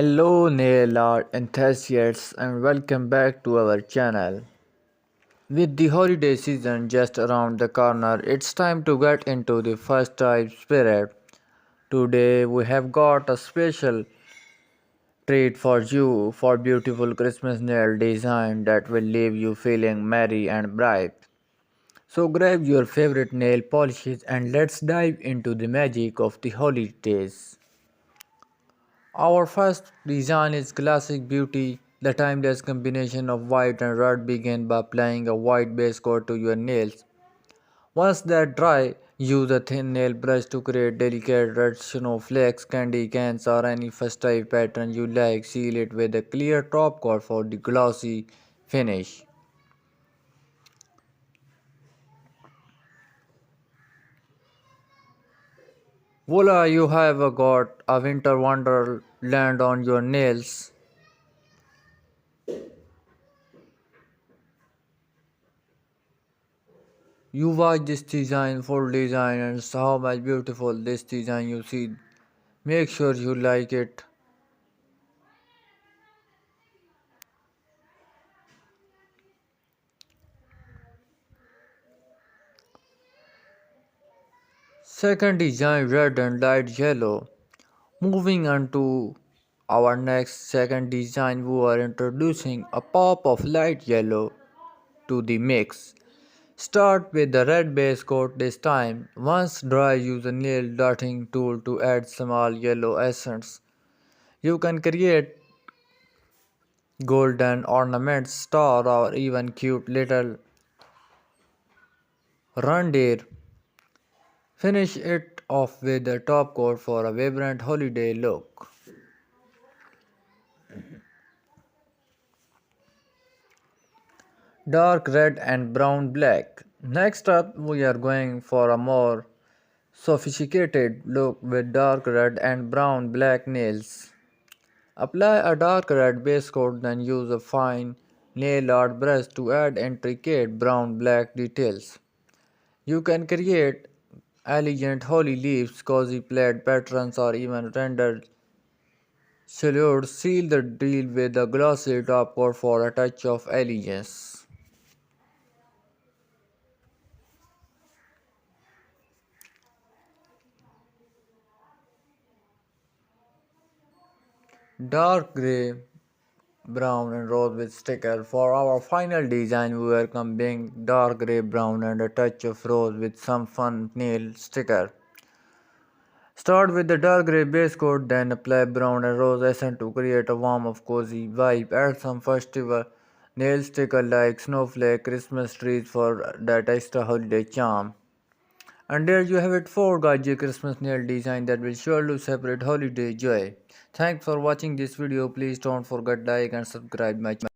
Hello nail art enthusiasts and welcome back to our channel. With the holiday season just around the corner, it's time to get into the first time spirit. Today we have got a special treat for you for beautiful Christmas nail design that will leave you feeling merry and bright. So grab your favorite nail polishes and let's dive into the magic of the holidays. Our first design is classic beauty. The timeless combination of white and red begin by applying a white base coat to your nails. Once that dry, use a thin nail brush to create delicate red snowflakes, candy canes or any festive pattern you like. Seal it with a clear top coat for the glossy finish. Voila, you have got a winter wonderland on your nails. You watch this design, full design and how much beautiful this design you see. Make sure you like it. Second design red and light yellow. Moving on to our next second design, we are introducing a pop of light yellow to the mix. Start with the red base coat this time. Once dry, use a nail dotting tool to add small yellow accents. You can create golden ornaments, star or even cute little reindeer. Finish it off with a top coat for a vibrant holiday look. Dark red and brown black. Next up, we are going for a more sophisticated look with dark red and brown black nails. Apply a dark red base coat, then use a fine nail art brush to add intricate brown black details. You can create elegant holly leaves, cozy plaid patterns, or even rendered silhouettes. Seal the deal with a glossy top coat for a touch of elegance. Dark gray, brown, and rose with sticker. For our final design, we are combining dark gray, brown, and a touch of rose with some fun nail sticker. Start with the dark gray base coat, then apply brown and rose accent to create a warm of cozy vibe. Add some festival nail sticker like snowflake, Christmas trees for that extra holiday charm. And there you have it, 4 gadget Christmas nail design that will surely separate holiday joy. Thanks for watching this video. Please don't forget like and subscribe my channel.